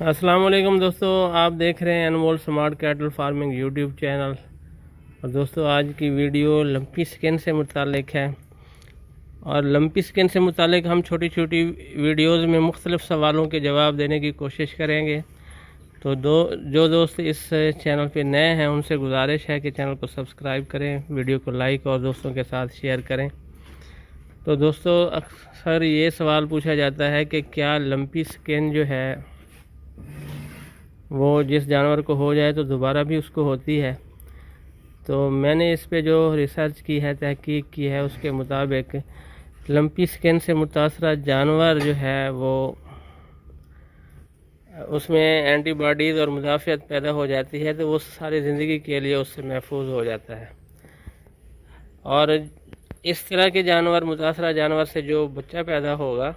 السلام علیکم دوستو، آپ دیکھ رہے ہیں Anmol smart cattle farming YouTube channel. اور دوستو آج کی ویڈیو لمپی سکن سے متعلق ہے، اور لمپی سکن سے متعلق ہم چھوٹی چھوٹی ویڈیوز میں مختلف سوالوں کے جواب دینے کی کوشش کریں گے۔ تو جو دوست اس چینل پہ نئے ہیں ان سے گزارش ہے کہ چینل کو سبسکرائب کریں، ویڈیو کو لائک اور دوستوں کے ساتھ شیئر کریں۔ تو دوستو اکثر یہ سوال پوچھا جاتا ہے کہ کیا لمپی سکن جو ہے وہ جس جانور کو ہو جائے تو دوبارہ بھی اس کو ہوتی ہے؟ تو میں نے اس پہ جو ریسرچ کی ہے، تحقیق کی ہے، اس کے مطابق لمپی سکن سے متاثرہ جانور جو ہے وہ اس میں اینٹی باڈیز اور مدافعت پیدا ہو جاتی ہے، تو وہ ساری زندگی کے لیے اس سے محفوظ ہو جاتا ہے۔ اور اس طرح کے جانور، متاثرہ جانور سے جو بچہ پیدا ہوگا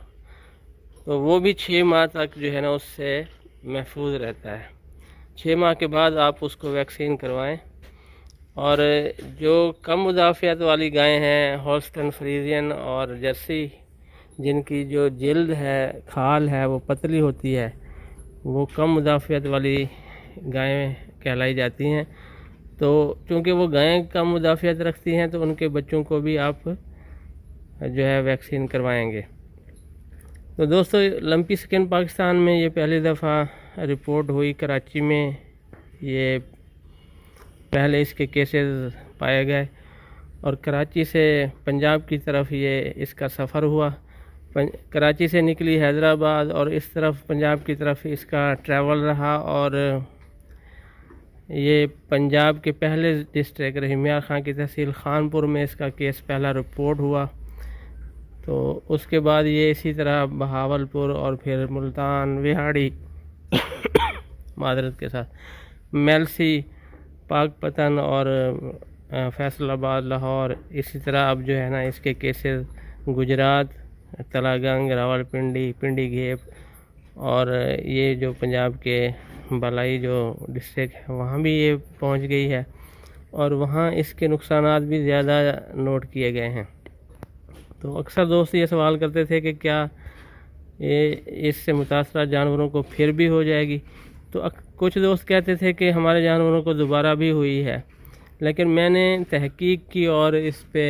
تو وہ بھی 6 ماہ تک جو ہے نا اس سے محفوظ رہتا ہے۔ 6 ماہ کے بعد آپ اس کو ویکسین کروائیں۔ اور جو کم مدافعت والی گائیں ہیں، ہولسٹن فریزین اور جرسی، جن کی جو جلد ہے، کھال ہے، وہ پتلی ہوتی ہے، وہ کم مدافعت والی گائیں کہلائی جاتی ہیں۔ تو چونکہ وہ گائیں کم مدافعت رکھتی ہیں تو ان کے بچوں کو بھی آپ جو ہے ویکسین کروائیں گے۔ تو دوستو لمپی سکن پاکستان میں یہ پہلی دفعہ رپورٹ ہوئی، کراچی میں یہ پہلے اس کے کیسز پائے گئے، اور کراچی سے پنجاب کی طرف یہ اس کا سفر ہوا۔ کراچی سے نکلی حیدرآباد اور اس طرف پنجاب کی طرف اس کا ٹریول رہا، اور یہ پنجاب کے پہلے ڈسٹرکٹ رحیمیار خان کی تحصیل خانپور میں اس کا کیس پہلا رپورٹ ہوا۔ تو اس کے بعد یہ اسی طرح بہاولپور اور پھر ملتان، وہاڑی معذرت کے ساتھ میلسی، پاک پتن اور فیصل آباد، لاہور، اسی طرح اب جو ہے نا اس کے کیسز گجرات، تلاگنگ، راولپنڈی، پنڈی گھیپ، اور یہ جو پنجاب کے بالائی جو ڈسٹرکٹ ہے وہاں بھی یہ پہنچ گئی ہے، اور وہاں اس کے نقصانات بھی زیادہ نوٹ کیے گئے ہیں۔ تو اکثر دوست یہ سوال کرتے تھے کہ کیا اس سے متاثرہ جانوروں کو پھر بھی ہو جائے گی؟ تو کچھ دوست کہتے تھے کہ ہمارے جانوروں کو دوبارہ بھی ہوئی ہے، لیکن میں نے تحقیق کی اور اس پہ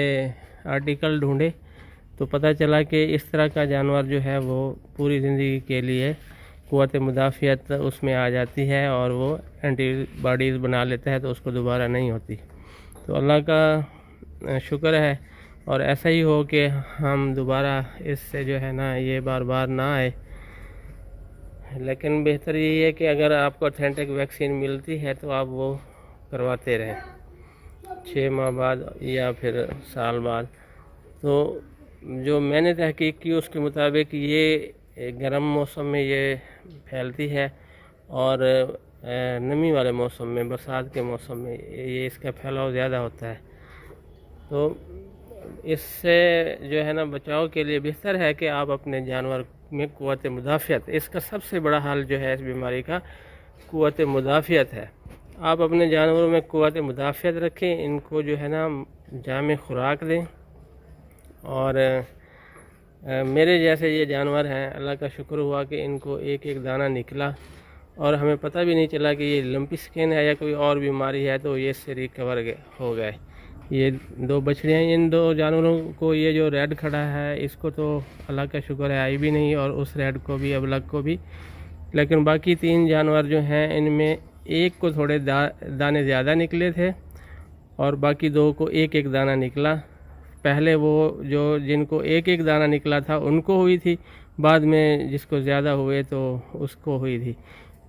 آرٹیکل ڈھونڈے تو پتہ چلا کہ اس طرح کا جانور جو ہے وہ پوری زندگی کے لیے قوت مدافعت اس میں آ جاتی ہے اور وہ اینٹی باڈیز بنا لیتا ہے، تو اس کو دوبارہ نہیں ہوتی۔ تو اللہ کا شکر ہے، اور ایسا ہی ہو کہ ہم دوبارہ اس سے جو ہے نا یہ بار بار نہ آئے۔ لیکن بہتر یہی ہے کہ اگر آپ کو اتھینٹک ویکسین ملتی ہے تو آپ وہ کرواتے رہیں 6 ماہ بعد یا پھر سال بعد۔ تو جو میں نے تحقیق کی اس کے مطابق یہ گرم موسم میں یہ پھیلتی ہے، اور نمی والے موسم میں، برسات کے موسم میں یہ اس کا پھیلاؤ زیادہ ہوتا ہے۔ تو اس سے جو ہے نا بچاؤ کے لیے بہتر ہے کہ آپ اپنے جانور میں قوت مدافعت، اس کا سب سے بڑا حل جو ہے اس بیماری کا قوت مدافعت ہے۔ آپ اپنے جانوروں میں قوت مدافعت رکھیں، ان کو جو ہے نا جامع خوراک دیں، اور میرے جیسے یہ جانور ہیں، اللہ کا شکر ہوا کہ ان کو ایک ایک دانہ نکلا، اور ہمیں پتہ بھی نہیں چلا کہ یہ لمپی سکن ہے یا کوئی اور بیماری ہے، تو یہ اس سے ریکور ہو گئے۔ یہ 2 بچڑیاں، ان 2 جانوروں کو یہ جو ریڈ کھڑا ہے اس کو تو اللہ کا شکر ہے آئی بھی نہیں، اور اس ریڈ کو بھی، ابلگ کو بھی، لیکن باقی 3 جانور جو ہیں ان میں ایک کو تھوڑے دانے زیادہ نکلے تھے، اور باقی 2 کو ایک ایک دانہ نکلا۔ پہلے وہ جن کو ایک ایک دانہ نکلا تھا ان کو ہوئی تھی، بعد میں جس کو زیادہ ہوئے تو اس کو ہوئی تھی۔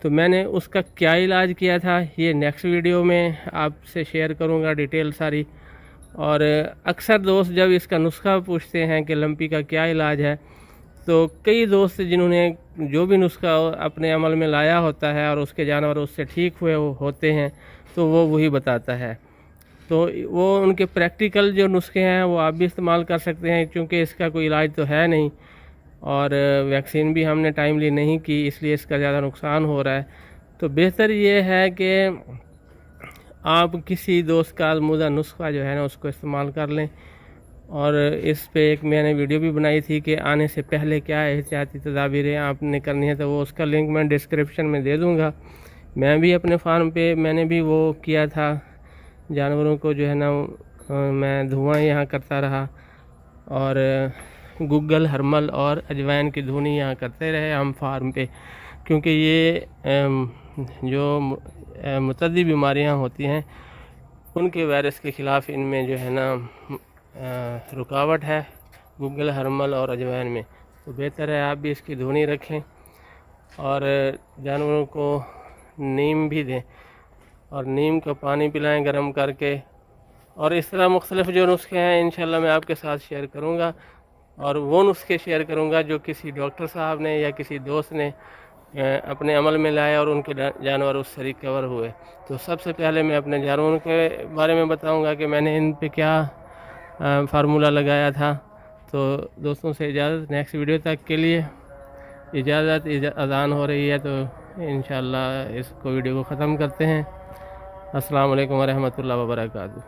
تو میں نے اس کا کیا علاج کیا تھا یہ نیکسٹ ویڈیو میں آپ سے شیئر کروں گا، ڈیٹیل ساری۔ اور اکثر دوست جب اس کا نسخہ پوچھتے ہیں کہ لمپی کا کیا علاج ہے، تو کئی دوست جنہوں نے جو بھی نسخہ اپنے عمل میں لایا ہوتا ہے اور اس کے جانور اس سے ٹھیک ہوئے ہوتے ہیں تو وہ وہی بتاتا ہے۔ تو وہ ان کے پریکٹیکل جو نسخے ہیں وہ آپ بھی استعمال کر سکتے ہیں، کیونکہ اس کا کوئی علاج تو ہے نہیں، اور ویکسین بھی ہم نے ٹائملی نہیں کی، اس لیے اس کا زیادہ نقصان ہو رہا ہے۔ تو بہتر یہ ہے کہ آپ کسی دوست کا آزمودہ نسخہ جو ہے نا اس کو استعمال کر لیں، اور اس پہ ایک میں نے ویڈیو بھی بنائی تھی کہ آنے سے پہلے کیا احتیاطی تدابیریں آپ نے کرنی ہے، تو وہ اس کا لنک میں ڈسکرپشن میں دے دوں گا۔ میں بھی اپنے فارم پہ میں نے بھی وہ کیا تھا، جانوروں کو جو ہے نا میں دھواں یہاں کرتا رہا، اور گگل، ہرمل اور اجوائن کی دھونی یہاں کرتے رہے ہم فارم پہ، کیونکہ یہ جو متعدی بیماریاں ہوتی ہیں ان کے وائرس کے خلاف ان میں جو ہے نا رکاوٹ ہے، گگل، ہرمل اور اجوائن میں۔ تو بہتر ہے آپ بھی اس کی دھونی رکھیں اور جانوروں کو نیم بھی دیں، اور نیم کا پانی پلائیں گرم کر کے، اور اس طرح مختلف جو نسخے ہیں انشاءاللہ میں آپ کے ساتھ شیئر کروں گا، اور وہ نسخے شیئر کروں گا جو کسی ڈاکٹر صاحب نے یا کسی دوست نے اپنے عمل میں لائے اور ان کے جانور اس سے ریکور ہوئے۔ تو سب سے پہلے میں اپنے جانوروں کے بارے میں بتاؤں گا کہ میں نے ان پہ کیا فارمولہ لگایا تھا۔ تو دوستوں سے اجازت، نیکسٹ ویڈیو تک کے لیے اجازت۔ اذان ہو رہی ہے تو انشاءاللہ اس کو ویڈیو کو ختم کرتے ہیں۔ السلام علیکم ورحمۃ اللہ وبرکاتہ۔